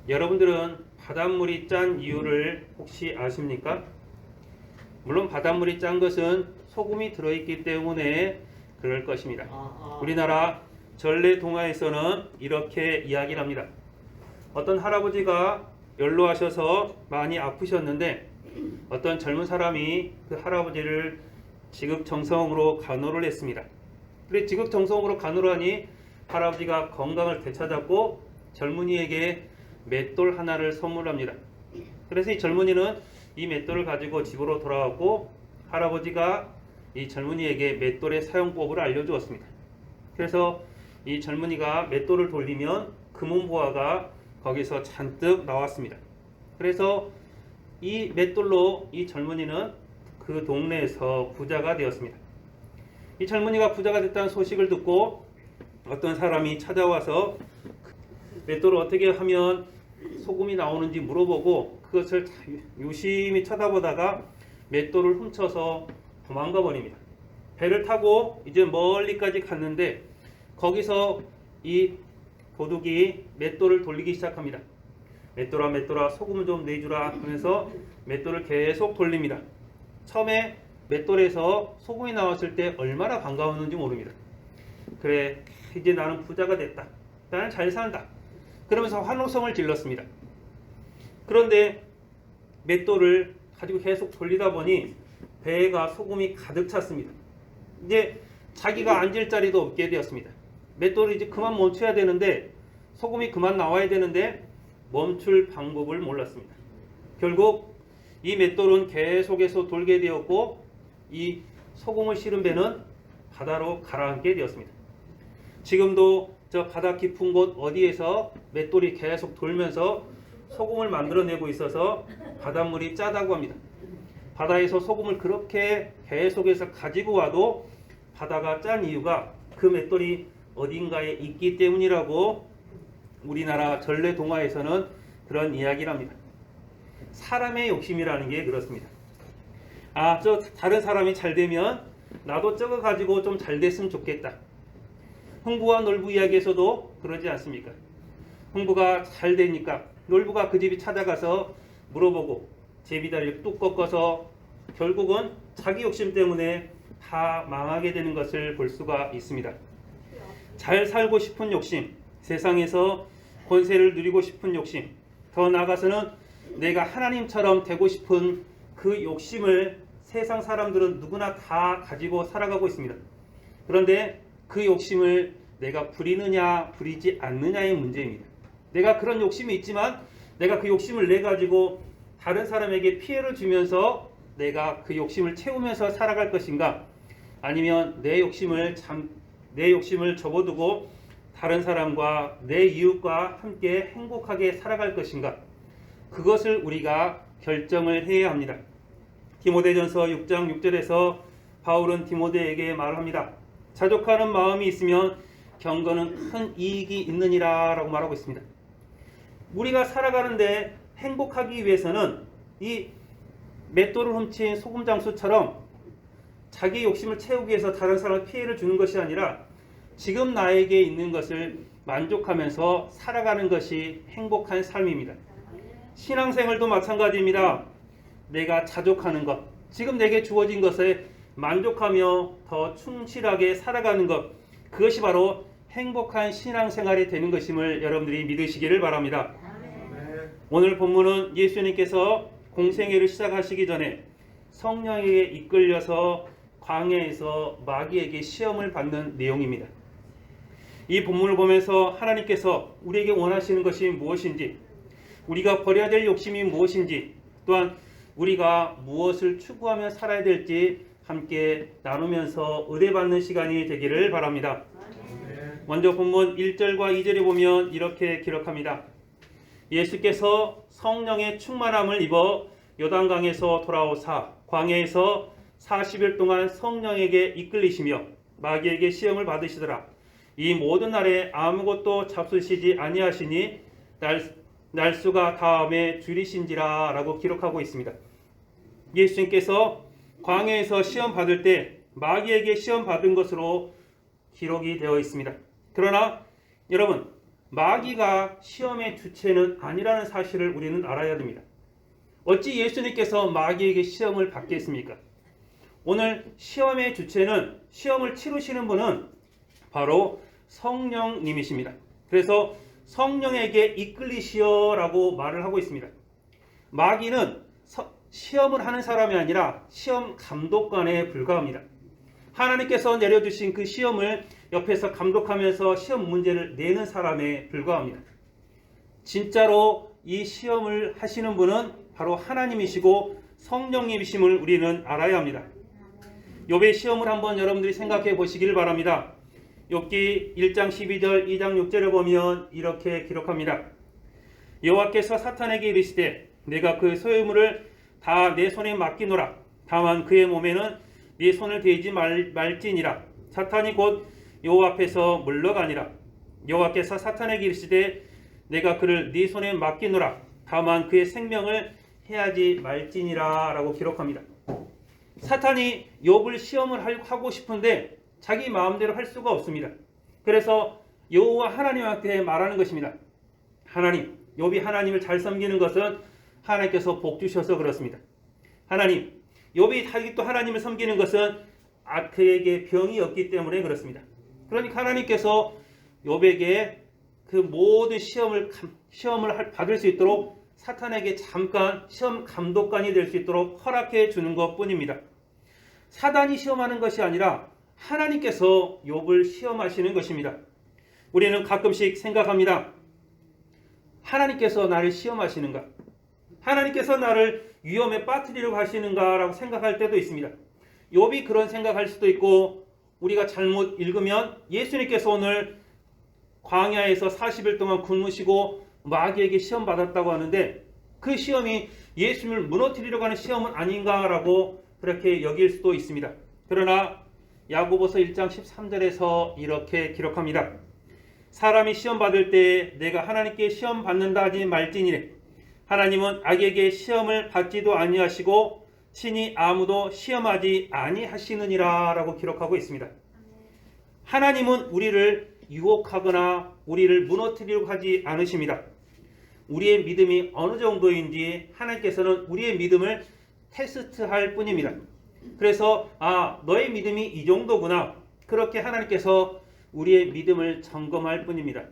여러분들은 바닷물이 짠 이유를 혹시 아십니까? 물론 바닷물이 짠 것은 소금이 들어있기 때문에 그럴 것입니다. 우리나라 전래동화에서는 이렇게 이야기를 합니다. 어떤 할아버지가 연로하셔서 많이 아프셨는데 어떤 젊은 사람이 그 할아버지를 지극정성으로 간호를 했습니다. 그래 지극정성으로 간호를 하니 할아버지가 건강을 되찾았고 젊은이에게 맷돌 하나를 선물합니다. 그래서 이 젊은이는 이 맷돌을 가지고 집으로 돌아왔고 할아버지가 이 젊은이에게 맷돌의 사용법을 알려주었습니다. 그래서 이 젊은이가 맷돌을 돌리면 금은보화가 거기서 잔뜩 나왔습니다. 그래서 이 맷돌로 이 젊은이는 그 동네에서 부자가 되었습니다. 이 젊은이가 부자가 됐다는 소식을 듣고 어떤 사람이 찾아와서 맷돌을 어떻게 하면 소금이 나오는지 물어보고 그것을 유심히 쳐다보다가 맷돌을 훔쳐서 도망가 버립니다. 배를 타고 이제 멀리까지 갔는데 거기서 이 도둑이 맷돌을 돌리기 시작합니다. 맷돌아 맷돌아 소금을 좀 내주라 하면서 맷돌을 계속 돌립니다. 처음에 맷돌에서 소금이 나왔을 때 얼마나 반가웠는지 모릅니다. 그래 이제 나는 부자가 됐다. 나는 잘 산다. 그러면서 환호성을 질렀습니다. 그런데 맷돌을 가지고 계속 돌리다 보니 배가 소금이 가득 찼습니다. 이제 자기가 앉을 자리도 없게 되었습니다. 맷돌을 이제 그만 멈춰야 되는데 소금이 그만 나와야 되는데 멈출 방법을 몰랐습니다. 결국 이 맷돌은 계속해서 돌게 되었고 이 소금을 실은 배는 바다로 가라앉게 되었습니다. 지금도 저 바다 깊은 곳 어디에서 맷돌이 계속 돌면서 소금을 만들어내고 있어서 바닷물이 짜다고 합니다. 바다에서 소금을 그렇게 계속해서 가지고 와도 바다가 짠 이유가 그 맷돌이 어딘가에 있기 때문이라고 우리나라 전래동화에서는 그런 이야기를 합니다. 사람의 욕심이라는 게 그렇습니다. 저 다른 사람이 잘 되면 나도 저거 가지고 좀 잘 됐으면 좋겠다. 흥부와 놀부 이야기에서도 그러지 않습니까? 흥부가 잘 되니까 놀부가 그 집이 찾아가서 물어보고 제비다리를 뚝 꺾어서 결국은 자기 욕심 때문에 다 망하게 되는 것을 볼 수가 있습니다. 잘 살고 싶은 욕심, 세상에서 권세를 누리고 싶은 욕심, 더 나아가서는 내가 하나님처럼 되고 싶은 그 욕심을 세상 사람들은 누구나 다 가지고 살아가고 있습니다. 그런데 그 욕심을 내가 부리느냐 부리지 않느냐의 문제입니다. 내가 그런 욕심이 있지만 내가 그 욕심을 내 가지고 다른 사람에게 피해를 주면서 내가 그 욕심을 채우면서 살아갈 것인가, 아니면 내 욕심을 접어두고 다른 사람과 내 이웃과 함께 행복하게 살아갈 것인가, 그것을 우리가 결정을 해야 합니다. 디모데전서 6장 6절에서 바울은 디모데에게 말합니다. 자족하는 마음이 있으면 경건은 큰 이익이 있느니라 라고 말하고 있습니다. 우리가 살아가는데 행복하기 위해서는 이 맷돌을 훔친 소금장수처럼 자기 욕심을 채우기 위해서 다른 사람을 피해를 주는 것이 아니라 지금 나에게 있는 것을 만족하면서 살아가는 것이 행복한 삶입니다. 신앙생활도 마찬가지입니다. 내가 자족하는 것, 지금 내게 주어진 것에 만족하며 더 충실하게 살아가는 것, 그것이 바로 행복한 신앙생활이 되는 것임을 여러분들이 믿으시기를 바랍니다. 오늘 본문은 예수님께서 공생애를 시작하시기 전에 성령에게 이끌려서 광야에서 마귀에게 시험을 받는 내용입니다. 이 본문을 보면서 하나님께서 우리에게 원하시는 것이 무엇인지, 우리가 버려야 될 욕심이 무엇인지, 또한 우리가 무엇을 추구하며 살아야 될지 함께 나누면서 의뢰받는 시간이 되기를 바랍니다. 먼저 본문 1절과 2절에 보면 이렇게 기록합니다. 예수께서 성령의 충만함을 입어 요단강에서 돌아오사 광야에서 40일 동안 성령에게 이끌리시며 마귀에게 시험을 받으시더라. 이 모든 날에 아무것도 잡수시지 아니하시니 날수가 다음에 줄이신지라 라고 기록하고 있습니다. 예수님께서 광야에서 시험 받을 때 마귀에게 시험 받은 것으로 기록이 되어 있습니다. 그러나 여러분, 마귀가 시험의 주체는 아니라는 사실을 우리는 알아야 됩니다. 어찌 예수님께서 마귀에게 시험을 받겠습니까? 오늘 시험의 주체는, 시험을 치르시는 분은 바로 성령님이십니다. 그래서 성령에게 이끌리시어라고 말을 하고 있습니다. 마귀는 시험을 하는 사람이 아니라 시험 감독관에 불과합니다. 하나님께서 내려주신 그 시험을 옆에서 감독하면서 시험 문제를 내는 사람에 불과합니다. 진짜로 이 시험을 하시는 분은 바로 하나님이시고 성령님이심을 우리는 알아야 합니다. 욥의 시험을 한번 여러분들이 생각해 보시길 바랍니다. 욥기 1장 12절 2장 6절에 보면 이렇게 기록합니다. 여호와께서 사탄에게 이르시되 내가 그 소유물을 다 내 손에 맡기노라. 다만 그의 몸에는 네 손을 대지 말지니라. 사탄이 곧 여호와 앞에서 물러가니라. 여호와께서 사탄에게 이르시되 내가 그를 네 손에 맡기노라. 다만 그의 생명을 해하지 말지니라 라고 기록합니다. 사탄이 욥을 시험을 하고 싶은데 자기 마음대로 할 수가 없습니다. 그래서 여호와 하나님한테 말하는 것입니다. 하나님, 욥이 하나님을 잘 섬기는 것은 하나님께서 복 주셔서 그렇습니다. 하나님, 욥이 아직도 하나님을 섬기는 것은 그에게 병이 없기 때문에 그렇습니다. 그러니까 하나님께서 욥에게 그 모든 시험을 받을 수 있도록 사탄에게 잠깐 시험 감독관이 될 수 있도록 허락해 주는 것뿐입니다. 사단이 시험하는 것이 아니라 하나님께서 욥을 시험하시는 것입니다. 우리는 가끔씩 생각합니다. 하나님께서 나를 시험하시는가? 하나님께서 나를 위험에 빠뜨리려고 하시는가? 라고 생각할 때도 있습니다. 욥이 그런 생각할 수도 있고, 우리가 잘못 읽으면 예수님께서 오늘 광야에서 40일 동안 굶으시고 마귀에게 시험 받았다고 하는데 그 시험이 예수님을 무너뜨리려고 하는 시험은 아닌가라고 그렇게 여길 수도 있습니다. 그러나 야고보서 1장 13절에서 이렇게 기록합니다. 사람이 시험 받을 때 내가 하나님께 시험 받는다 하지 말지니래. 하나님은 악에게 시험을 받지도 아니하시고 친히 아무도 시험하지 아니하시느니라 라고 기록하고 있습니다. 하나님은 우리를 유혹하거나 우리를 무너뜨리려고 하지 않으십니다. 우리의 믿음이 어느 정도인지 하나님께서는 우리의 믿음을 테스트할 뿐입니다. 그래서 너의 믿음이 이 정도구나. 그렇게 하나님께서 우리의 믿음을 점검할 뿐입니다.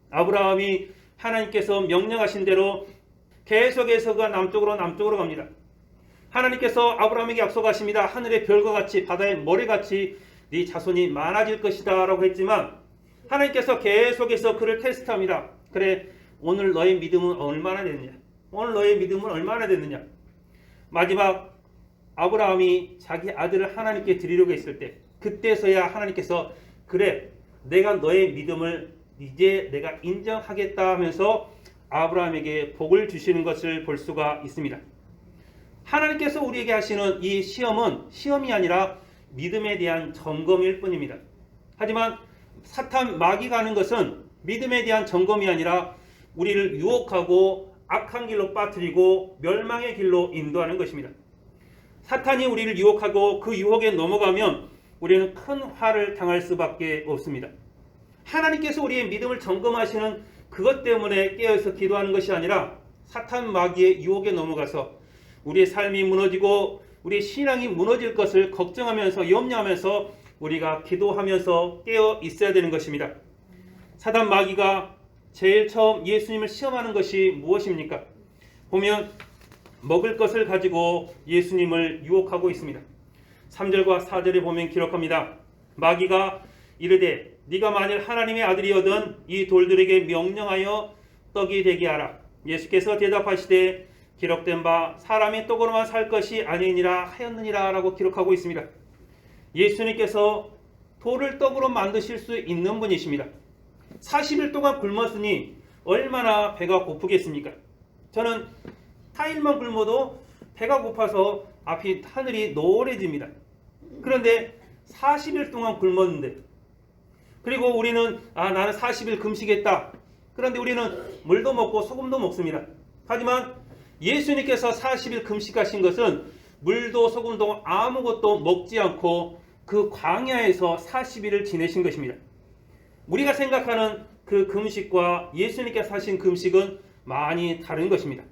아브라함이 하나님께서 명령하신 대로 계속해서가 남쪽으로 갑니다. 하나님께서 아브라함에게 약속하십니다. 하늘의 별과 같이 바다의 모래같이 네 자손이 많아질 것이다 라고 했지만 하나님께서 계속해서 그를 테스트합니다. 그래, 오늘 너의 믿음은 얼마나 됐느냐? 오늘 너의 믿음은 얼마나 됐느냐? 마지막 아브라함이 자기 아들을 하나님께 드리려고 했을 때 그때서야 하나님께서 그래, 내가 너의 믿음을 이제 내가 인정하겠다 하면서 아브라함에게 복을 주시는 것을 볼 수가 있습니다. 하나님께서 우리에게 하시는 이 시험은 시험이 아니라 믿음에 대한 점검일 뿐입니다. 하지만 사탄 마귀가 하는 것은 믿음에 대한 점검이 아니라 우리를 유혹하고 악한 길로 빠뜨리고 멸망의 길로 인도하는 것입니다. 사탄이 우리를 유혹하고 그 유혹에 넘어가면 우리는 큰 화를 당할 수밖에 없습니다. 하나님께서 우리의 믿음을 점검하시는 그것 때문에 깨어서 기도하는 것이 아니라 사탄 마귀의 유혹에 넘어가서 우리의 삶이 무너지고 우리의 신앙이 무너질 것을 걱정하면서 염려하면서 우리가 기도하면서 깨어 있어야 되는 것입니다. 사탄 마귀가 제일 처음 예수님을 시험하는 것이 무엇입니까? 보면 먹을 것을 가지고 예수님을 유혹하고 있습니다. 3절과 4절에 보면 기록합니다. 마귀가 이르되 네가 만일 하나님의 아들이거든 이 돌들에게 명령하여 떡이 되게 하라. 예수께서 대답하시되 기록된 바 사람이 떡으로만 살 것이 아니니라 하였느니라 라고 기록하고 있습니다. 예수님께서 돌을 떡으로 만드실 수 있는 분이십니다. 40일 동안 굶었으니 얼마나 배가 고프겠습니까? 저는 4일만 굶어도 배가 고파서 앞이 하늘이 노래집니다. 그런데 40일 동안 굶었는데, 그리고 우리는 나는 40일 금식했다. 그런데 우리는 물도 먹고 소금도 먹습니다. 하지만 예수님께서 40일 금식하신 것은 물도 소금도 아무것도 먹지 않고 그 광야에서 40일을 지내신 것입니다. 우리가 생각하는 그 금식과 예수님께서 하신 금식은 많이 다른 것입니다.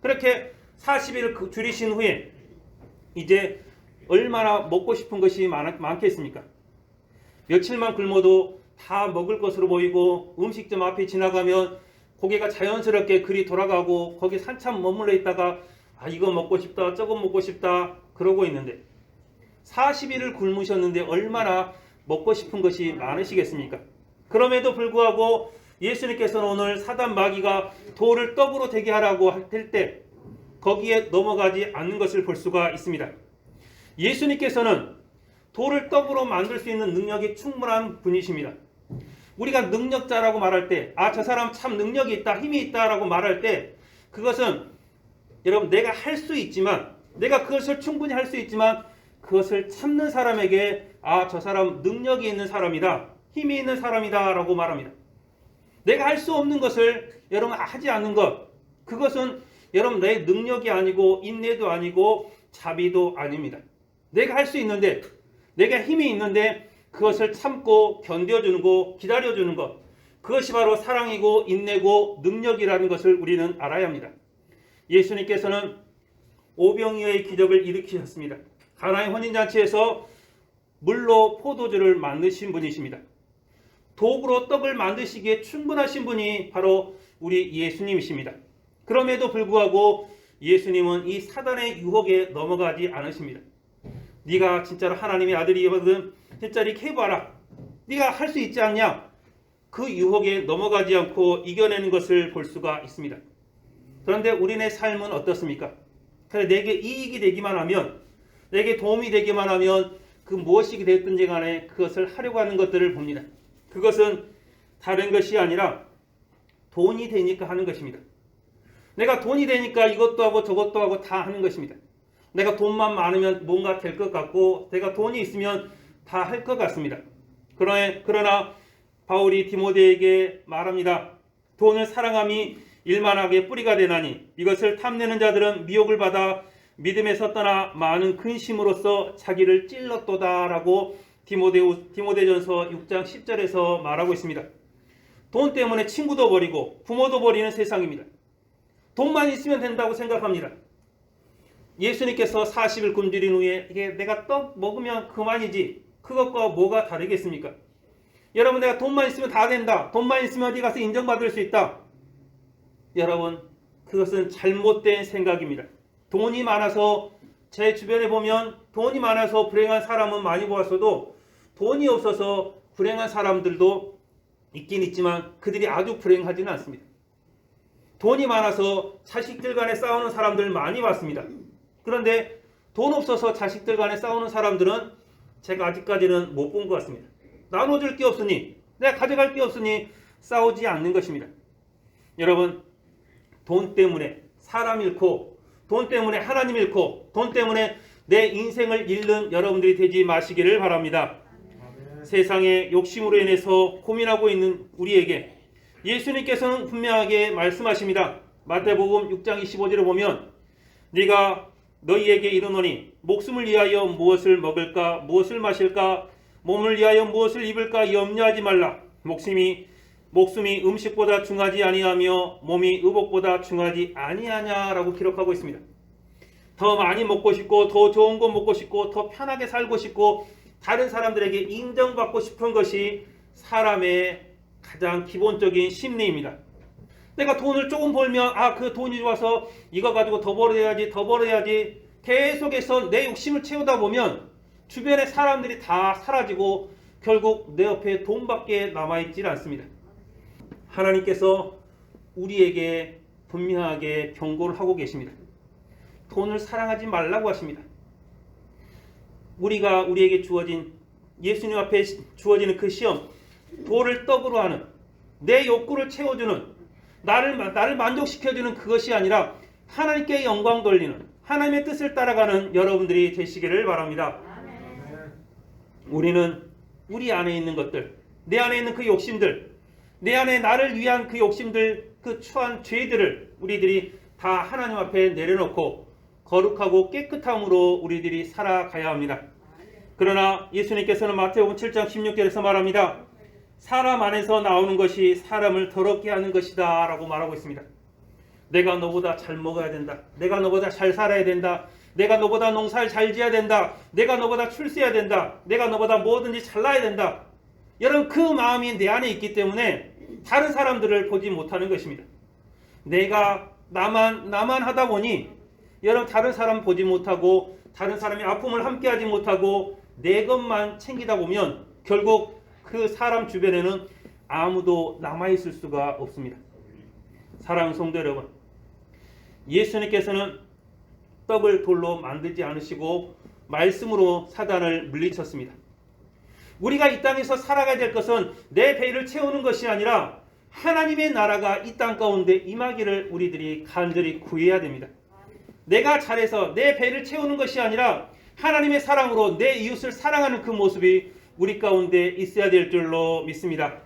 그렇게 40일을 줄이신 후에 이제 얼마나 먹고 싶은 것이 많겠습니까? 며칠만 굶어도 다 먹을 것으로 보이고 음식점 앞에 지나가면 고개가 자연스럽게 그리 돌아가고 거기 한참 머물러 있다가 이거 먹고 싶다 저거 먹고 싶다 그러고 있는데 40일을 굶으셨는데 얼마나 먹고 싶은 것이 많으시겠습니까? 그럼에도 불구하고 예수님께서는 오늘 사단 마귀가 돌을 떡으로 되게 하라고 할 때 거기에 넘어가지 않는 것을 볼 수가 있습니다. 예수님께서는 돌을 떡으로 만들 수 있는 능력이 충분한 분이십니다. 우리가 능력자라고 말할 때 저 사람 참 능력이 있다 힘이 있다라고 말할 때 그것은 여러분 내가 할 수 있지만 내가 그것을 충분히 할 수 있지만 그것을 참는 사람에게 저 사람 능력이 있는 사람이다 힘이 있는 사람이다 라고 말합니다. 내가 할 수 없는 것을 여러분 하지 않는 것 그것은 여러분 내 능력이 아니고 인내도 아니고 자비도 아닙니다. 내가 할 수 있는데 내가 힘이 있는데 그것을 참고 견뎌주는 것 기다려주는 것 그것이 바로 사랑이고 인내고 능력이라는 것을 우리는 알아야 합니다. 예수님께서는 오병이어의 기적을 일으키셨습니다. 가나의 혼인잔치에서 물로 포도주를 만드신 분이십니다. 도구로 떡을 만드시기에 충분하신 분이 바로 우리 예수님이십니다. 그럼에도 불구하고 예수님은 이 사단의 유혹에 넘어가지 않으십니다. 네가 진짜로 하나님의 아들이거든 진짜 이렇게 해봐라. 네가 할 수 있지 않냐? 그 유혹에 넘어가지 않고 이겨내는 것을 볼 수가 있습니다. 그런데 우리네 삶은 어떻습니까? 내게 이익이 되기만 하면 내게 도움이 되기만 하면 그 무엇이 됐든지 간에 그것을 하려고 하는 것들을 봅니다. 그것은 다른 것이 아니라 돈이 되니까 하는 것입니다. 내가 돈이 되니까 이것도 하고 저것도 하고 다 하는 것입니다. 내가 돈만 많으면 뭔가 될 것 같고 내가 돈이 있으면 다 할 것 같습니다. 그러나 바울이 디모데에게 말합니다. 돈을 사랑함이 일만하게 뿌리가 되나니 이것을 탐내는 자들은 미혹을 받아 믿음에서 떠나 많은 근심으로써 자기를 찔렀도다 라고 디모데전서 6장 10절에서 말하고 있습니다. 돈 때문에 친구도 버리고 부모도 버리는 세상입니다. 돈만 있으면 된다고 생각합니다. 예수님께서 40일 굶주린 후에 이게 내가 떡 먹으면 그만이지 그것과 뭐가 다르겠습니까? 여러분 내가 돈만 있으면 다 된다. 돈만 있으면 어디 가서 인정받을 수 있다. 여러분 그것은 잘못된 생각입니다. 돈이 많아서 제 주변에 보면 돈이 많아서 불행한 사람은 많이 보았어도 돈이 없어서 불행한 사람들도 있긴 있지만 그들이 아주 불행하지는 않습니다. 돈이 많아서 자식들 간에 싸우는 사람들 많이 봤습니다. 그런데 돈 없어서 자식들 간에 싸우는 사람들은 제가 아직까지는 못 본 것 같습니다. 나눠줄 게 없으니 내가 가져갈 게 없으니 싸우지 않는 것입니다. 여러분 돈 때문에 사람 잃고 돈 때문에 하나님 잃고 돈 때문에 내 인생을 잃는 여러분들이 되지 마시기를 바랍니다. 세상의 욕심으로 인해서 고민하고 있는 우리에게 예수님께서는 분명하게 말씀하십니다. 마태복음 6장 25절을 보면 네가 너희에게 이르노니 목숨을 위하여 무엇을 먹을까 무엇을 마실까 몸을 위하여 무엇을 입을까 염려하지 말라. 목숨이 음식보다 중하지 아니하며 몸이 의복보다 중하지 아니하냐라고 기록하고 있습니다. 더 많이 먹고 싶고 더 좋은 거 먹고 싶고 더 편하게 살고 싶고 다른 사람들에게 인정받고 싶은 것이 사람의 가장 기본적인 심리입니다. 내가 돈을 조금 벌면 그 돈이 좋아서 이거 가지고 더 벌어야지 계속해서 내 욕심을 채우다 보면 주변의 사람들이 다 사라지고 결국 내 옆에 돈밖에 남아있지 않습니다. 하나님께서 우리에게 분명하게 경고를 하고 계십니다. 돈을 사랑하지 말라고 하십니다. 우리에게 주어진 예수님 앞에 주어지는 그 시험 돌을 떡으로 하는 내 욕구를 채워주는 나를 만족시켜주는 그것이 아니라 하나님께 영광 돌리는 하나님의 뜻을 따라가는 여러분들이 되시기를 바랍니다. 우리는 우리 안에 있는 것들 내 안에 있는 그 욕심들 내 안에 나를 위한 그 욕심들 그 추한 죄들을 우리들이 다 하나님 앞에 내려놓고 거룩하고 깨끗함으로 우리들이 살아가야 합니다. 그러나 예수님께서는 마태복음 7장 16절에서 말합니다. 사람 안에서 나오는 것이 사람을 더럽게 하는 것이다 라고 말하고 있습니다. 내가 너보다 잘 먹어야 된다. 내가 너보다 잘 살아야 된다. 내가 너보다 농사를 잘 지어야 된다. 내가 너보다 출세해야 된다. 내가 너보다 뭐든지 잘나야 된다. 여러분, 그 마음이 내 안에 있기 때문에 다른 사람들을 보지 못하는 것입니다. 내가 나만 하다 보니 여러분, 다른 사람 보지 못하고 다른 사람이 아픔을 함께하지 못하고 내 것만 챙기다 보면 결국 그 사람 주변에는 아무도 남아있을 수가 없습니다. 사랑하는 성도 여러분, 예수님께서는 떡을 돌로 만들지 않으시고 말씀으로 사단을 물리쳤습니다. 우리가 이 땅에서 살아가야 될 것은 내 배를 채우는 것이 아니라 하나님의 나라가 이 땅 가운데 임하기를 우리들이 간절히 구해야 됩니다. 내가 잘해서 내 배를 채우는 것이 아니라 하나님의 사랑으로 내 이웃을 사랑하는 그 모습이 우리 가운데 있어야 될 줄로 믿습니다.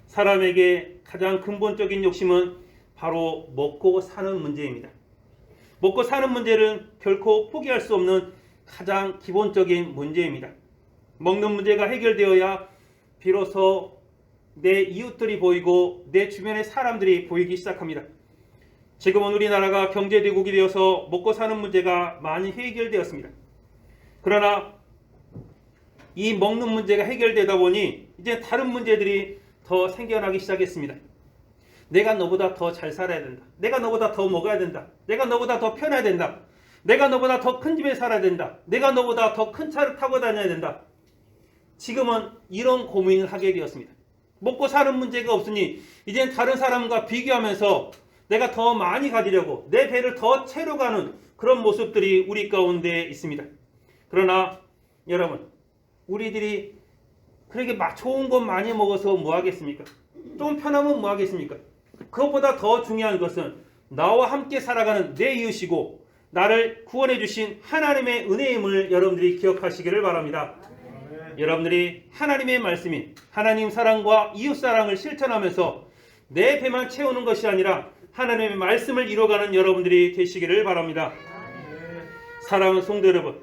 사람에게 가장 근본적인 욕심은 바로 먹고 사는 문제입니다. 먹고 사는 문제는 결코 포기할 수 없는 가장 기본적인 문제입니다. 먹는 문제가 해결되어야 비로소 내 이웃들이 보이고 내 주변의 사람들이 보이기 시작합니다. 지금은 우리나라가 경제대국이 되어서 먹고 사는 문제가 많이 해결되었습니다. 그러나 이 먹는 문제가 해결되다 보니 이제 다른 문제들이 더 생겨나기 시작했습니다. 내가 너보다 더 잘 살아야 된다. 내가 너보다 더 먹어야 된다. 내가 너보다 더 편해야 된다. 내가 너보다 더 큰 집에 살아야 된다. 내가 너보다 더 큰 차를 타고 다녀야 된다. 지금은 이런 고민을 하게 되었습니다. 먹고 사는 문제가 없으니 이젠 다른 사람과 비교하면서 내가 더 많이 가지려고 내 배를 더 채려가는 그런 모습들이 우리 가운데 있습니다. 그러나 여러분, 우리들이 그렇게 좋은 것 많이 먹어서 뭐 하겠습니까? 좀 편하면 뭐 하겠습니까? 그것보다 더 중요한 것은 나와 함께 살아가는 내 이웃이고 나를 구원해 주신 하나님의 은혜임을 여러분들이 기억하시기를 바랍니다. 여러분들이 하나님의 말씀인 하나님 사랑과 이웃 사랑을 실천하면서 내 배만 채우는 것이 아니라 하나님의 말씀을 이뤄가는 여러분들이 되시기를 바랍니다. 사랑하는 성도 여러분,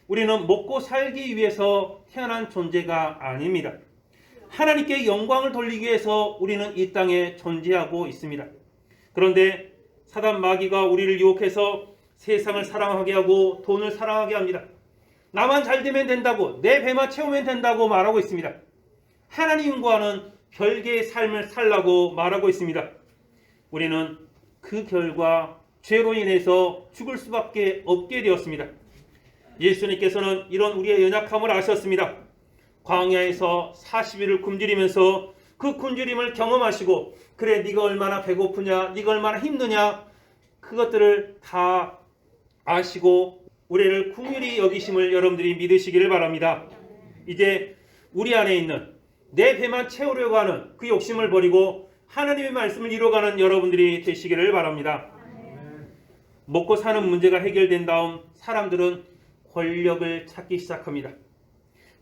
우리는 먹고 살기 위해서 태어난 존재가 아닙니다. 하나님께 영광을 돌리기 위해서 우리는 이 땅에 존재하고 있습니다. 그런데 사단 마귀가 우리를 유혹해서 세상을 사랑하게 하고 돈을 사랑하게 합니다. 나만 잘 되면 된다고, 내 배만 채우면 된다고 말하고 있습니다. 하나님과는 별개의 삶을 살라고 말하고 있습니다. 우리는 그 결과 죄로 인해서 죽을 수밖에 없게 되었습니다. 예수님께서는 이런 우리의 연약함을 아셨습니다. 광야에서 40일을 굶주리면서 그 굶주림을 경험하시고, 그래 네가 얼마나 배고프냐, 네가 얼마나 힘드냐, 그것들을 다 아시고 우리를 긍휼히 여기심을 여러분들이 믿으시기를 바랍니다. 이제 우리 안에 있는 내 배만 채우려고 하는 그 욕심을 버리고 하나님의 말씀을 이뤄가는 여러분들이 되시기를 바랍니다. 먹고 사는 문제가 해결된 다음 사람들은 권력을 찾기 시작합니다.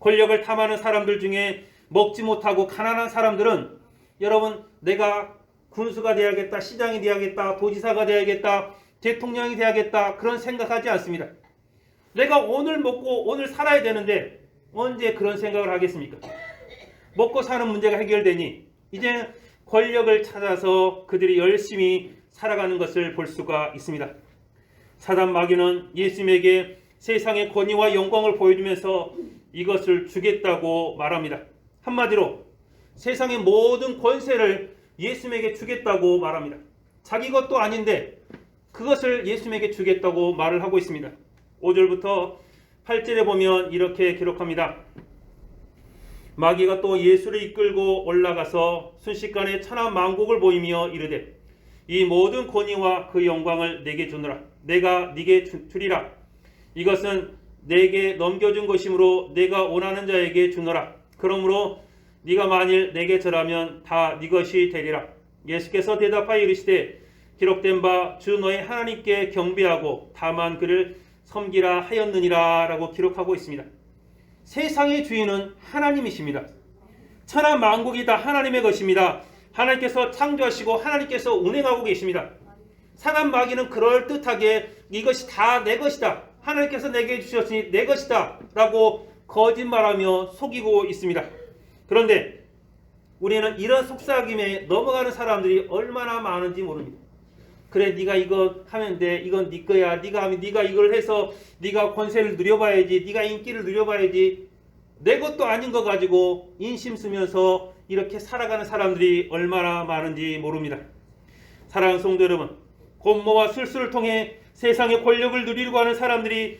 권력을 탐하는 사람들 중에 먹지 못하고 가난한 사람들은 여러분, 내가 군수가 돼야겠다, 시장이 돼야겠다, 도지사가 돼야겠다, 대통령이 돼야겠다, 그런 생각하지 않습니다. 내가 오늘 먹고 오늘 살아야 되는데 언제 그런 생각을 하겠습니까? 먹고 사는 문제가 해결되니 이제 권력을 찾아서 그들이 열심히 살아가는 것을 볼 수가 있습니다. 사단 마귀는 예수님에게 세상의 권위와 영광을 보여주면서 이것을 주겠다고 말합니다. 한마디로 세상의 모든 권세를 예수님에게 주겠다고 말합니다. 자기 것도 아닌데 그것을 예수님에게 주겠다고 말을 하고 있습니다. 5절부터 8절에 보면 이렇게 기록합니다. 마귀가 또 예수를 이끌고 올라가서 순식간에 천하 만국을 보이며 이르되 이 모든 권위와 그 영광을 내게 주노라. 내가 네게 주리라. 이것은 내게 넘겨준 것이므로 내가 원하는 자에게 주노라. 그러므로 네가 만일 내게 절하면 다 네 것이 되리라. 예수께서 대답하여 이르시되 기록된 바 주 너의 하나님께 경배하고 다만 그를 섬기라 하였느니라 라고 기록하고 있습니다. 세상의 주인은 하나님이십니다. 천하 만국이 다 하나님의 것입니다. 하나님께서 창조하시고 하나님께서 운행하고 계십니다. 사단 마귀는 그럴듯하게 이것이 다 내 것이다, 하나님께서 내게 주셨으니 내 것이다 라고 거짓말하며 속이고 있습니다. 그런데 우리는 이런 속삭임에 넘어가는 사람들이 얼마나 많은지 모릅니다. 그래, 네가 이거 하면 돼. 이건 네 거야. 네가 하면 네가 이걸 해서 네가 권세를 누려봐야지. 네가 인기를 누려봐야지. 내 것도 아닌 거 가지고 인심 쓰면서 이렇게 살아가는 사람들이 얼마나 많은지 모릅니다. 사랑하는 성도 여러분, 공모와 술수를 통해 세상의 권력을 누리려고 하는 사람들이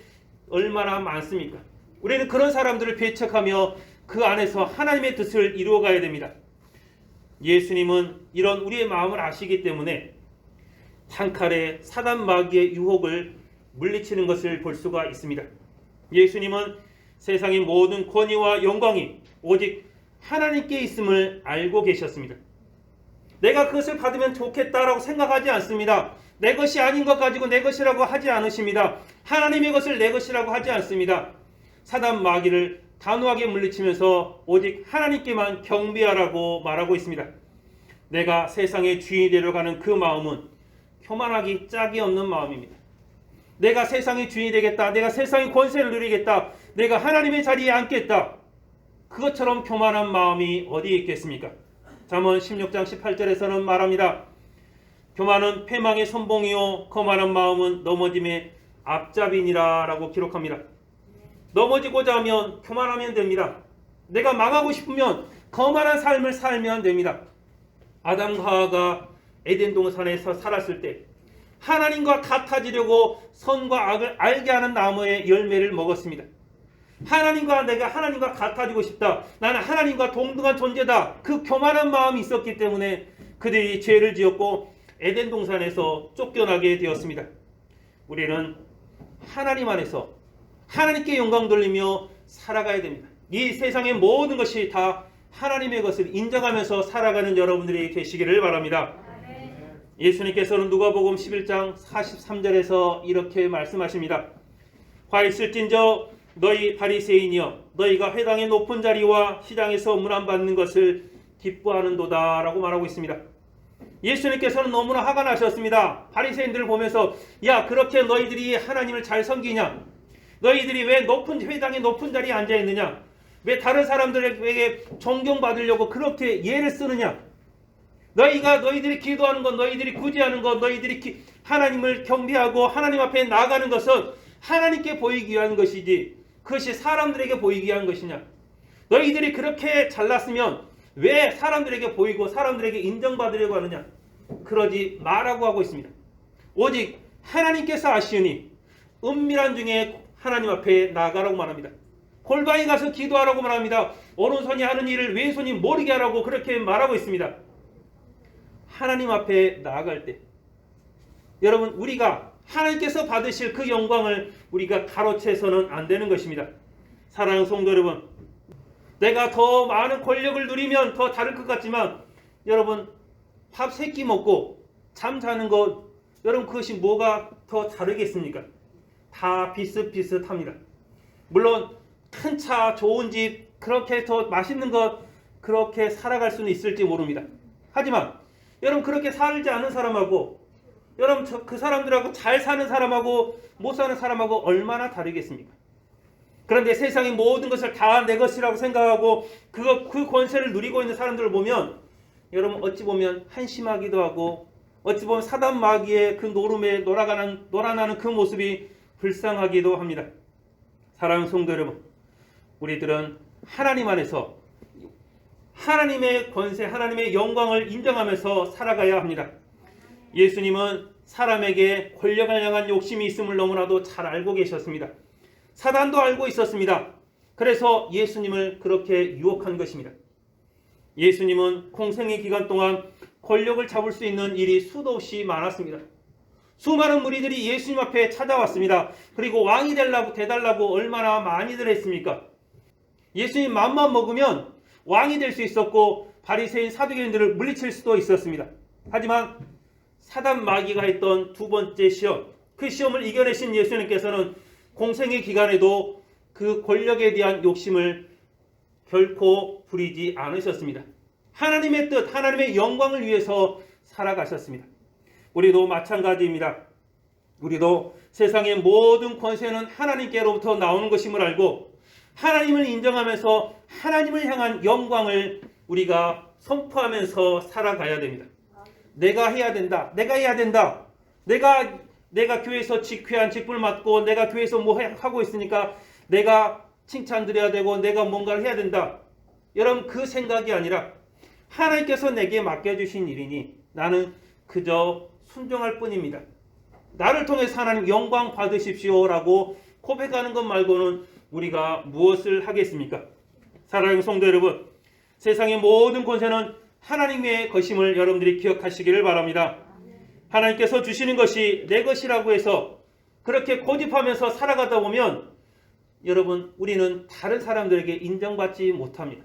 얼마나 많습니까? 우리는 그런 사람들을 배척하며 그 안에서 하나님의 뜻을 이루어가야 됩니다. 예수님은 이런 우리의 마음을 아시기 때문에 단칼에 사단 마귀의 유혹을 물리치는 것을 볼 수가 있습니다. 예수님은 세상의 모든 권위와 영광이 오직 하나님께 있음을 알고 계셨습니다. 내가 그것을 받으면 좋겠다라고 생각하지 않습니다. 내 것이 아닌 것 가지고 내 것이라고 하지 않으십니다. 하나님의 것을 내 것이라고 하지 않습니다. 사단 마귀를 단호하게 물리치면서 오직 하나님께만 경배하라고 말하고 있습니다. 내가 세상의 주인이 되려가는 그 마음은 교만하기 짝이 없는 마음입니다. 내가 세상의 주인이 되겠다. 내가 세상의 권세를 누리겠다. 내가 하나님의 자리에 앉겠다. 그것처럼 교만한 마음이 어디에 있겠습니까? 잠언 16장 18절에서는 말합니다. 교만은 패망의 선봉이요 거만한 마음은 넘어짐의 앞잡이니라 라고 기록합니다. 넘어지고자 하면 교만하면 됩니다. 내가 망하고 싶으면 거만한 삶을 살면 됩니다. 아담과 하와가 에덴 동산에서 살았을 때 하나님과 같아지려고 선과 악을 알게 하는 나무의 열매를 먹었습니다. 내가 하나님과 같아지고 싶다. 나는 하나님과 동등한 존재다. 그 교만한 마음이 있었기 때문에 그들이 죄를 지었고 에덴 동산에서 쫓겨나게 되었습니다. 우리는 하나님 안에서 하나님께 영광 돌리며 살아가야 됩니다. 이 세상의 모든 것이 다 하나님의 것을 인정하면서 살아가는 여러분들이 되시기를 바랍니다. 예수님께서는 누가복음 11장 43절에서 이렇게 말씀하십니다. 화 있을진저 너희 바리새인이여 너희가 회당의 높은 자리와 시장에서 문안받는 것을 기뻐하는도다 라고 말하고 있습니다. 예수님께서는 너무나 화가 나셨습니다. 바리새인들을 보면서 야 그렇게 너희들이 하나님을 잘 섬기냐? 너희들이 왜 회당의 높은 자리에 앉아있느냐? 왜 다른 사람들에게 존경받으려고 그렇게 예를 쓰느냐? 너희들이 기도하는 것, 너희들이 구제하는 것, 너희들이 하나님을 경배하고 하나님 앞에 나아가는 것은 하나님께 보이기 위한 것이지 그것이 사람들에게 보이기 위한 것이냐? 너희들이 그렇게 잘났으면 왜 사람들에게 보이고 사람들에게 인정받으려고 하느냐? 그러지 마라고 하고 있습니다. 오직 하나님께서 아시오니 은밀한 중에 하나님 앞에 나아가라고 말합니다. 골방에 가서 기도하라고 말합니다. 오른손이 하는 일을 왼손이 모르게 하라고 그렇게 말하고 있습니다. 하나님 앞에 나아갈 때 여러분 우리가 하나님께서 받으실 그 영광을 우리가 가로채서는 안 되는 것입니다. 사랑하는 성도 여러분, 내가 더 많은 권력을 누리면 더 다를 것 같지만 여러분 밥 3끼 먹고 잠 자는 것 여러분 그것이 뭐가 더 다르겠습니까? 다 비슷비슷합니다. 물론 큰 차, 좋은 집, 그렇게 더 맛있는 것 그렇게 살아갈 수는 있을지 모릅니다. 하지만 여러분 그렇게 살지 않은 사람하고 여러분 그 사람들하고 잘 사는 사람하고 못 사는 사람하고 얼마나 다르겠습니까? 그런데 세상의 모든 것을 다 내 것이라고 생각하고 그 권세를 누리고 있는 사람들을 보면 여러분 어찌 보면 한심하기도 하고 어찌 보면 사단 마귀의 그 노름에 놀아나는 그 모습이 불쌍하기도 합니다. 사랑하는 성도 여러분, 우리들은 하나님 안에서 하나님의 권세, 하나님의 영광을 인정하면서 살아가야 합니다. 예수님은 사람에게 권력을 향한 욕심이 있음을 너무나도 잘 알고 계셨습니다. 사단도 알고 있었습니다. 그래서 예수님을 그렇게 유혹한 것입니다. 예수님은 공생의 기간 동안 권력을 잡을 수 있는 일이 수도 없이 많았습니다. 수많은 무리들이 예수님 앞에 찾아왔습니다. 그리고 왕이 되달라고 얼마나 많이들 했습니까? 예수님 맘만 먹으면 왕이 될 수 있었고 바리새인 사두개인들을 물리칠 수도 있었습니다. 하지만 사단 마귀가 했던 두 번째 시험, 그 시험을 이겨내신 예수님께서는 공생의 기간에도 그 권력에 대한 욕심을 결코 부리지 않으셨습니다. 하나님의 뜻, 하나님의 영광을 위해서 살아가셨습니다. 우리도 마찬가지입니다. 우리도 세상의 모든 권세는 하나님께로부터 나오는 것임을 알고 하나님을 인정하면서 하나님을 향한 영광을 우리가 선포하면서 살아가야 됩니다. 내가 해야 된다. 내가 해야 된다. 내가 교회에서 귀한 직분을 맡고 내가 교회에서 뭐 하고 있으니까 내가 칭찬드려야 되고 내가 뭔가를 해야 된다. 여러분 그 생각이 아니라 하나님께서 내게 맡겨주신 일이니 나는 그저 순종할 뿐입니다. 나를 통해서 하나님 영광 받으십시오라고 고백하는 것 말고는 우리가 무엇을 하겠습니까? 사랑하는 성도 여러분, 세상의 모든 권세는 하나님의 것임을 여러분들이 기억하시기를 바랍니다. 하나님께서 주시는 것이 내 것이라고 해서 그렇게 고집하면서 살아가다 보면 여러분 우리는 다른 사람들에게 인정받지 못합니다.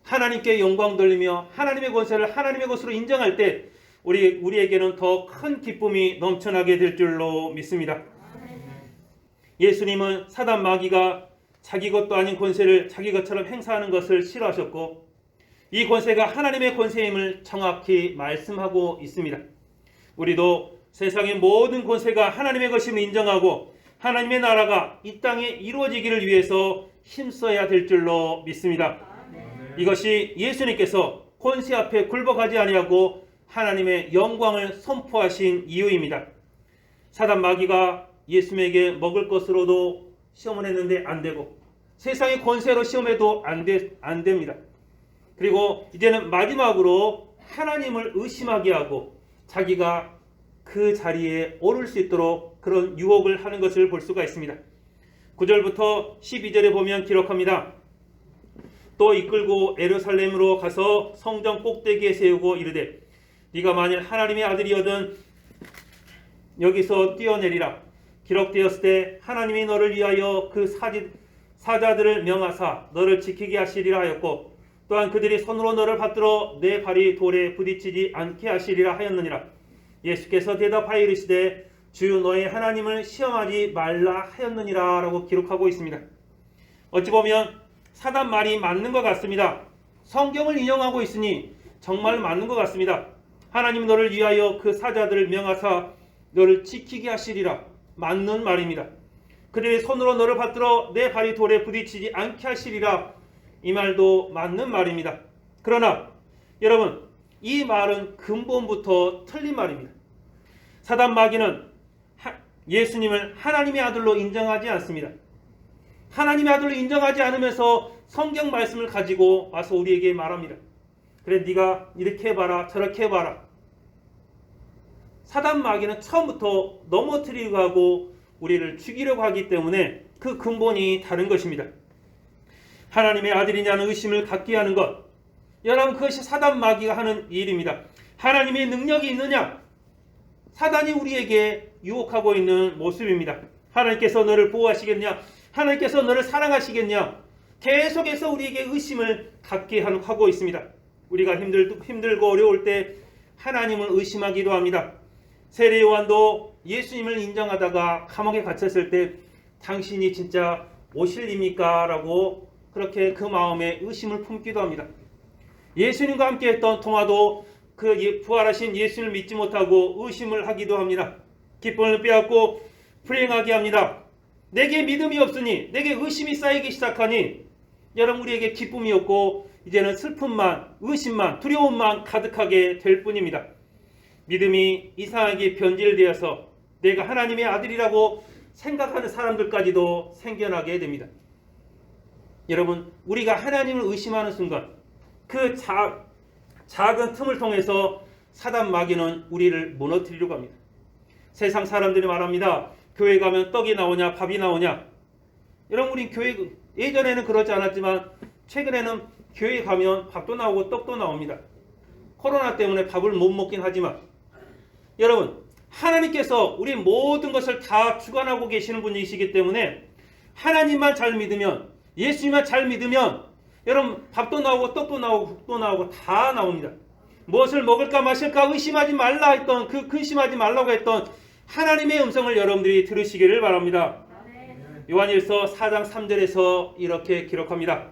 하나님께 영광 돌리며 하나님의 권세를 하나님의 것으로 인정할 때 우리에게는 더 큰 기쁨이 넘쳐나게 될 줄로 믿습니다. 예수님은 사단 마귀가 자기 것도 아닌 권세를 자기 것처럼 행사하는 것을 싫어하셨고 이 권세가 하나님의 권세임을 정확히 말씀하고 있습니다. 우리도 세상의 모든 권세가 하나님의 것임을 인정하고 하나님의 나라가 이 땅에 이루어지기를 위해서 힘써야 될 줄로 믿습니다. 이것이 예수님께서 권세 앞에 굴복하지 아니하고 하나님의 영광을 선포하신 이유입니다. 사단 마귀가 예수님에게 먹을 것으로도 시험을 했는데 안 되고 세상의 권세로 시험해도 안 됩니다. 그리고 이제는 마지막으로 하나님을 의심하게 하고 자기가 그 자리에 오를 수 있도록 그런 유혹을 하는 것을 볼 수가 있습니다. 9절부터 12절에 보면 기록합니다. 또 이끌고 예루살렘으로 가서 성전 꼭대기에 세우고 이르되 네가 만일 하나님의 아들이거든 여기서 뛰어내리라. 기록되었을 때 하나님이 너를 위하여 그 사자들을 명하사 너를 지키게 하시리라 하였고 또한 그들이 손으로 너를 받들어 내 발이 돌에 부딪히지 않게 하시리라 하였느니라. 예수께서 대답하여 이르시되 주 너의 하나님을 시험하지 말라 하였느니라 라고 기록하고 있습니다. 어찌 보면 사단 말이 맞는 것 같습니다. 성경을 인용하고 있으니 정말 맞는 것 같습니다. 하나님 너를 위하여 그 사자들을 명하사 너를 지키게 하시리라. 맞는 말입니다. 그들이 손으로 너를 받들어 내 발이 돌에 부딪히지 않게 하시리라. 이 말도 맞는 말입니다. 그러나 여러분 이 말은 근본부터 틀린 말입니다. 사단 마귀는 예수님을 하나님의 아들로 인정하지 않습니다. 하나님의 아들로 인정하지 않으면서 성경 말씀을 가지고 와서 우리에게 말합니다. 그래 네가 이렇게 해봐라 저렇게 해봐라. 사단 마귀는 처음부터 넘어뜨리려고 하고 우리를 죽이려고 하기 때문에 그 근본이 다른 것입니다. 하나님의 아들이냐는 의심을 갖게 하는 것, 여러분 그것이 사단 마귀가 하는 일입니다. 하나님의 능력이 있느냐? 사단이 우리에게 유혹하고 있는 모습입니다. 하나님께서 너를 보호하시겠냐? 하나님께서 너를 사랑하시겠냐? 계속해서 우리에게 의심을 갖게 하고 있습니다. 우리가 힘들고 어려울 때 하나님을 의심하기도 합니다. 세례 요한도 예수님을 인정하다가 감옥에 갇혔을 때 당신이 진짜 오실입니까? 라고 그렇게 그 마음에 의심을 품기도 합니다. 예수님과 함께 했던 통화도 그 부활하신 예수님을 믿지 못하고 의심을 하기도 합니다. 기쁨을 빼앗고 불행하게 합니다. 내게 믿음이 없으니 내게 의심이 쌓이기 시작하니 여러분 우리에게 기쁨이 없고 이제는 슬픔만 의심만 두려움만 가득하게 될 뿐입니다. 믿음이 이상하게 변질되어서 내가 하나님의 아들이라고 생각하는 사람들까지도 생겨나게 됩니다. 여러분 우리가 하나님을 의심하는 순간 그 작은 틈을 통해서 사단 마귀는 우리를 무너뜨리려고 합니다. 세상 사람들이 말합니다. 교회 가면 떡이 나오냐 밥이 나오냐. 여러분 우리 교회 예전에는 그렇지 않았지만 최근에는 교회 가면 밥도 나오고 떡도 나옵니다. 코로나 때문에 밥을 못 먹긴 하지만 여러분 하나님께서 우리 모든 것을 다 주관하고 계시는 분이시기 때문에 하나님만 잘 믿으면 예수님만 잘 믿으면 여러분 밥도 나오고 떡도 나오고 국도 나오고 다 나옵니다. 무엇을 먹을까 마실까 의심하지 말라 했던 그 근심하지 말라고 했던 하나님의 음성을 여러분들이 들으시기를 바랍니다. 요한일서 4장 3절에서 이렇게 기록합니다.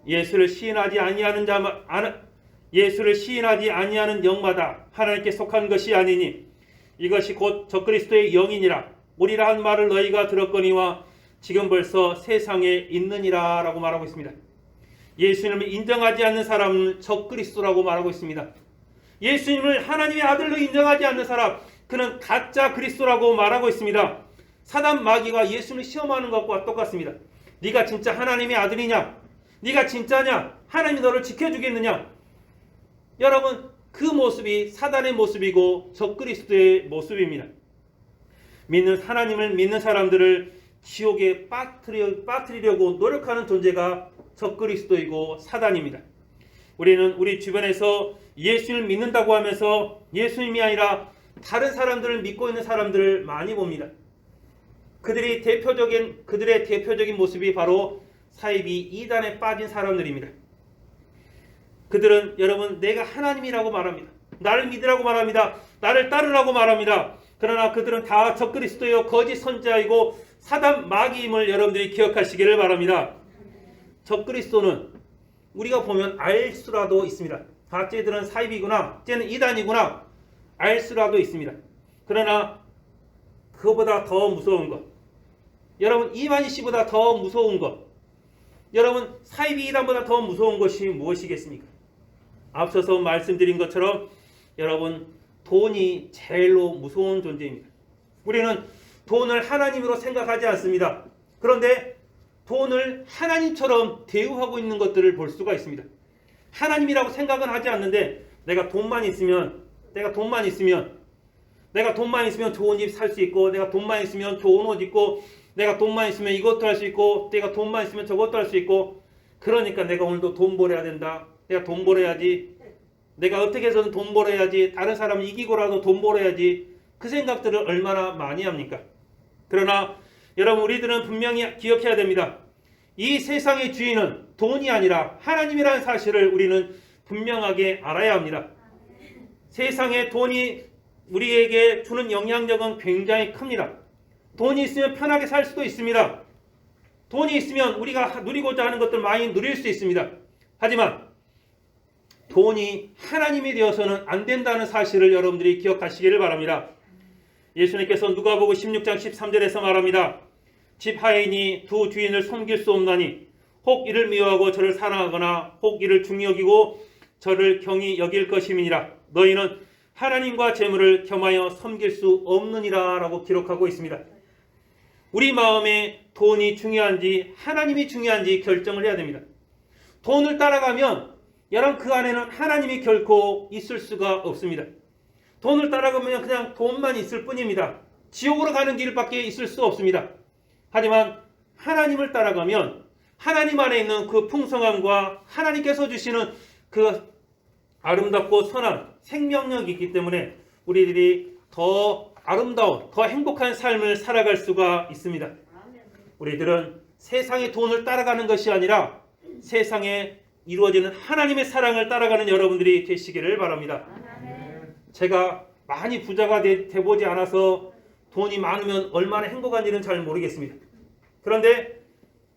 예수를 시인하지 아니하는 영마다 하나님께 속한 것이 아니니 이것이 곧 적그리스도의 영이니라. 오리라 한 말을 너희가 들었거니와 지금 벌써 세상에 있느니라 라고 말하고 있습니다. 예수님을 인정하지 않는 사람은 적그리스도라고 말하고 있습니다. 예수님을 하나님의 아들로 인정하지 않는 사람, 그는 가짜 그리스도라고 말하고 있습니다. 사단 마귀가 예수님을 시험하는 것과 똑같습니다. 네가 진짜 하나님의 아들이냐? 네가 진짜냐? 하나님이 너를 지켜주겠느냐? 여러분, 그 모습이 사단의 모습이고 적그리스도의 모습입니다. 하나님을 믿는 사람들을 지옥에 빠뜨리려고 노력하는 존재가 적그리스도이고 사단입니다. 우리는 우리 주변에서 예수님을 믿는다고 하면서 예수님이 아니라 다른 사람들을 믿고 있는 사람들을 많이 봅니다. 그들의 대표적인 모습이 바로 사이비 이단에 빠진 사람들입니다. 그들은 여러분 내가 하나님이라고 말합니다. 나를 믿으라고 말합니다. 나를 따르라고 말합니다. 그러나 그들은 다 적그리스도요 거짓 선지자이고 사단 마귀임을 여러분들이 기억하시기를 바랍니다. 적그리스도는 우리가 보면 알 수라도 있습니다. 쟤들은 사이비구나, 쟤는 이단이구나 알 수라도 있습니다. 그러나 그거보다 더 무서운 것, 여러분 이만희 씨보다 더 무서운 것, 여러분 사이비 이단보다 더 무서운 것이 무엇이겠습니까? 앞서서 말씀드린 것처럼 여러분 돈이 제일로 무서운 존재입니다. 우리는 돈을 하나님으로 생각하지 않습니다. 그런데 돈을 하나님처럼 대우하고 있는 것들을 볼 수가 있습니다. 하나님이라고 생각은 하지 않는데 내가 돈만 있으면 좋은 집 살 수 있고, 내가 돈만 있으면 좋은 옷 입고, 내가 돈만 있으면 이것도 할 수 있고, 내가 돈만 있으면 저것도 할 수 있고, 그러니까 내가 오늘도 돈 벌어야 된다. 내가 돈 벌어야지. 내가 어떻게 해서든 돈 벌어야지. 다른 사람을 이기고라도 돈 벌어야지. 그 생각들을 얼마나 많이 합니까? 그러나 여러분 우리들은 분명히 기억해야 됩니다. 이 세상의 주인은 돈이 아니라 하나님이라는 사실을 우리는 분명하게 알아야 합니다. 세상의 돈이 우리에게 주는 영향력은 굉장히 큽니다. 돈이 있으면 편하게 살 수도 있습니다. 돈이 있으면 우리가 누리고자 하는 것들 많이 누릴 수 있습니다. 하지만 돈이 하나님이 되어서는 안 된다는 사실을 여러분들이 기억하시기를 바랍니다. 예수님께서 누가복음 16장 13절에서 말합니다. 집 하인이 두 주인을 섬길 수 없나니 혹 이를 미워하고 저를 사랑하거나 혹 이를 중히 여기고 저를 경히 여길 것임이니라. 너희는 하나님과 재물을 겸하여 섬길 수 없느니라 라고 기록하고 있습니다. 우리 마음에 돈이 중요한지 하나님이 중요한지 결정을 해야 됩니다. 돈을 따라가면 여러분 그 안에는 하나님이 결코 있을 수가 없습니다. 돈을 따라가면 그냥 돈만 있을 뿐입니다. 지옥으로 가는 길밖에 있을 수 없습니다. 하지만 하나님을 따라가면 하나님 안에 있는 그 풍성함과 하나님께서 주시는 그 아름답고 선한 생명력이 있기 때문에 우리들이 더 아름다운, 더 행복한 삶을 살아갈 수가 있습니다. 우리들은 세상의 돈을 따라가는 것이 아니라 세상에 이루어지는 하나님의 사랑을 따라가는 여러분들이 되시기를 바랍니다. 제가 많이 부자가 돼보지 않아서 돈이 많으면 얼마나 행복한 일은 잘 모르겠습니다. 그런데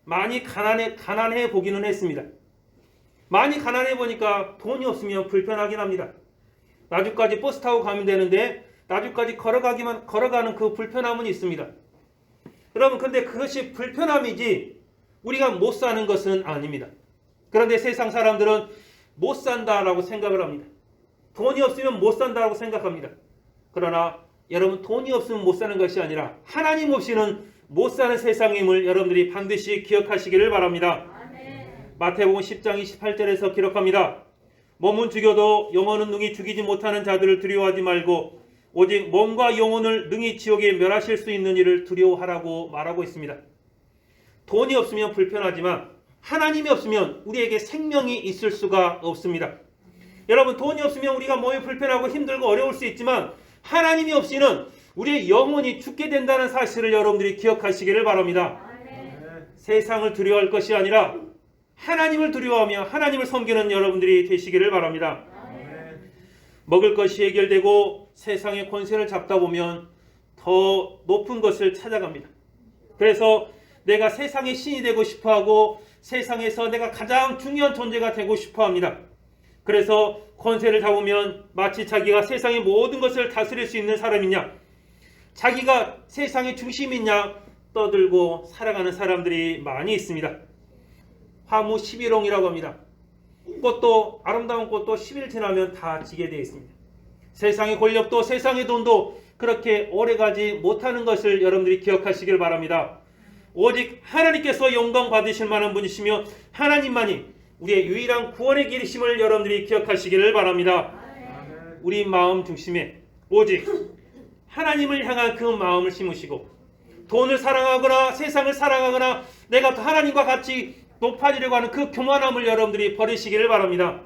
많이 가난해 보기는 했습니다. 많이 가난해 보니까 돈이 없으면 불편하긴 합니다. 나주까지 버스 타고 가면 되는데 나주까지 걸어가는 그 불편함은 있습니다. 여러분 근데 그것이 불편함이지 우리가 못 사는 것은 아닙니다. 그런데 세상 사람들은 못 산다라고 생각을 합니다. 돈이 없으면 못 산다고 생각합니다. 그러나 여러분 돈이 없으면 못 사는 것이 아니라 하나님 없이는 못 사는 세상임을 여러분들이 반드시 기억하시기를 바랍니다. 마태복음 10장 28절에서 기록합니다. 몸은 죽여도 영혼은 능히 죽이지 못하는 자들을 두려워하지 말고 오직 몸과 영혼을 능히 지옥에 멸하실 수 있는 이를 두려워하라고 말하고 있습니다. 돈이 없으면 불편하지만 하나님이 없으면 우리에게 생명이 있을 수가 없습니다. 여러분 돈이 없으면 우리가 몸이 불편하고 힘들고 어려울 수 있지만 하나님이 없이는 우리의 영혼이 죽게 된다는 사실을 여러분들이 기억하시기를 바랍니다. 세상을 두려워할 것이 아니라 하나님을 두려워하며 하나님을 섬기는 여러분들이 되시기를 바랍니다. 먹을 것이 해결되고 세상의 권세를 잡다 보면 더 높은 것을 찾아갑니다. 그래서 내가 세상의 신이 되고 싶어하고 세상에서 내가 가장 중요한 존재가 되고 싶어합니다. 그래서 권세를 잡으면 마치 자기가 세상의 모든 것을 다스릴 수 있는 사람이냐, 자기가 세상의 중심이냐 떠들고 살아가는 사람들이 많이 있습니다. 화무 11홍이라고 합니다. 꽃도 아름다운 꽃도 10일 지나면 다 지게 되어 있습니다. 세상의 권력도 세상의 돈도 그렇게 오래가지 못하는 것을 여러분들이 기억하시길 바랍니다. 오직 하나님께서 영광 받으실 만한 분이시며 하나님만이 우리의 유일한 구원의 길이심을 여러분들이 기억하시기를 바랍니다. 우리 마음 중심에 오직 하나님을 향한 그 마음을 심으시고 돈을 사랑하거나 세상을 사랑하거나 내가 하나님과 같이 높아지려고 하는 그 교만함을 여러분들이 버리시기를 바랍니다.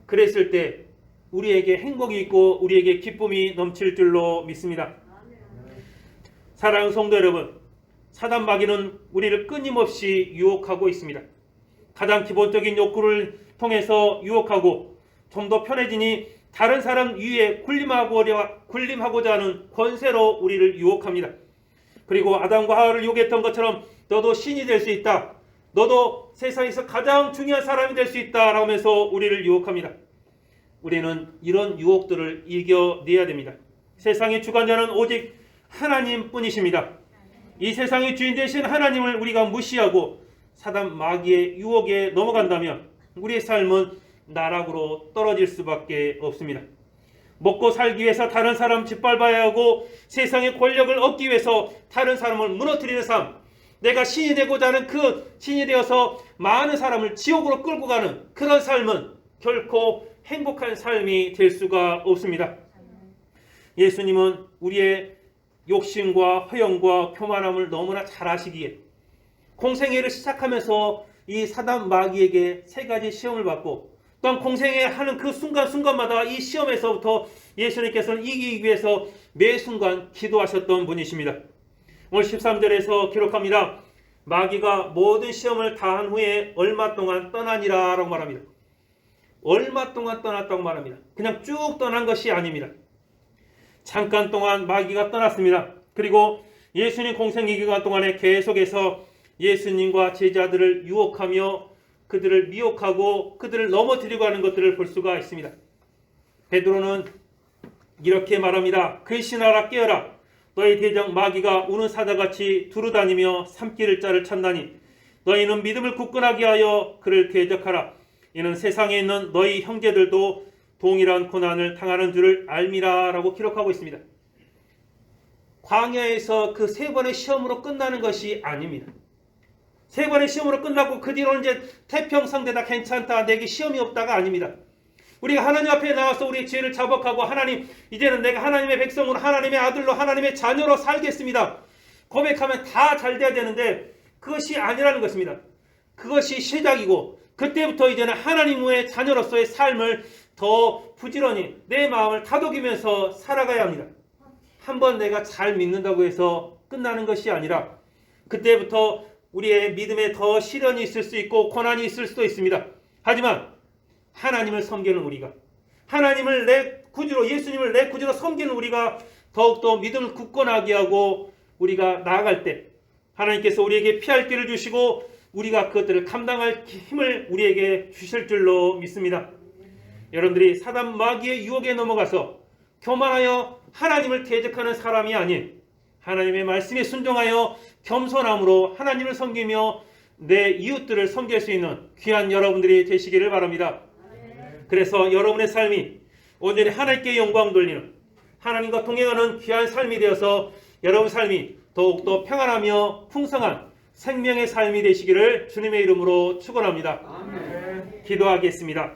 그랬을 때 우리에게 행복이 있고 우리에게 기쁨이 넘칠 줄로 믿습니다. 사랑하는 성도 여러분, 사단 마귀는 우리를 끊임없이 유혹하고 있습니다. 가장 기본적인 욕구를 통해서 유혹하고 좀 더 편해지니 다른 사람 위에 군림하고자 하는 권세로 우리를 유혹합니다. 그리고 아담과 하와를 유혹했던 것처럼 너도 신이 될 수 있다. 너도 세상에서 가장 중요한 사람이 될 수 있다. 라면서 우리를 유혹합니다. 우리는 이런 유혹들을 이겨내야 됩니다. 세상의 주관자는 오직 하나님뿐이십니다. 이 세상의 주인 되신 하나님을 우리가 무시하고 사단 마귀의 유혹에 넘어간다면 우리의 삶은 나락으로 떨어질 수밖에 없습니다. 먹고 살기 위해서 다른 사람 짓밟아야 하고 세상의 권력을 얻기 위해서 다른 사람을 무너뜨리는 삶, 내가 신이 되고자 하는 그 신이 되어서 많은 사람을 지옥으로 끌고 가는 그런 삶은 결코 행복한 삶이 될 수가 없습니다. 예수님은 우리의 욕심과 허영과 교만함을 너무나 잘 아시기에 공생애를 시작하면서 이 사단 마귀에게 3가지 시험을 받고 또한 공생애 하는 그 순간순간마다 이 시험에서부터 예수님께서는 이기기 위해서 매 순간 기도하셨던 분이십니다. 오늘 13절에서 기록합니다. 마귀가 모든 시험을 다한 후에 얼마 동안 떠나니라 라고 말합니다. 얼마 동안 떠났다고 말합니다. 그냥 쭉 떠난 것이 아닙니다. 잠깐 동안 마귀가 떠났습니다. 그리고 예수님 공생애 기간 동안에 계속해서 예수님과 제자들을 유혹하며 그들을 미혹하고 그들을 넘어뜨리고 하는 것들을 볼 수가 있습니다. 베드로는 이렇게 말합니다. 근신하라 깨어라. 너희 대적 마귀가 우는 사자같이 두루다니며 삼키를 자를 찾나니 너희는 믿음을 굳건하게 하여 그를 대적하라. 이는 세상에 있는 너희 형제들도 동일한 고난을 당하는 줄을 알미라 라고 기록하고 있습니다. 광야에서 그 3번의 시험으로 끝나는 것이 아닙니다. 3번의 시험으로 끝나고 그 뒤로는 이제 태평성대다 괜찮다 내게 시험이 없다가 아닙니다. 우리가 하나님 앞에 나와서 우리의 죄를 자복하고 하나님 이제는 내가 하나님의 백성으로 하나님의 아들로 하나님의 자녀로 살겠습니다. 고백하면 다 잘 돼야 되는데 그것이 아니라는 것입니다. 그것이 시작이고 그때부터 이제는 하나님의 자녀로서의 삶을 더 부지런히 내 마음을 다독이면서 살아가야 합니다. 한번 내가 잘 믿는다고 해서 끝나는 것이 아니라 그때부터 우리의 믿음에 더 시련이 있을 수 있고 고난이 있을 수도 있습니다. 하지만 하나님을 섬기는 우리가 하나님을 내 구주로 예수님을 내 구주로 섬기는 우리가 더욱더 믿음을 굳건하게 하고 우리가 나아갈 때 하나님께서 우리에게 피할 길을 주시고 우리가 그것들을 감당할 힘을 우리에게 주실 줄로 믿습니다. 여러분들이 사단 마귀의 유혹에 넘어가서 교만하여 하나님을 대적하는 사람이 아닌 하나님의 말씀에 순종하여 겸손함으로 하나님을 섬기며 내 이웃들을 섬길 수 있는 귀한 여러분들이 되시기를 바랍니다. 그래서 여러분의 삶이 온전히 하나님께 영광 돌리는 하나님과 동행하는 귀한 삶이 되어서 여러분 삶이 더욱더 평안하며 풍성한 생명의 삶이 되시기를 주님의 이름으로 축원합니다. 기도하겠습니다.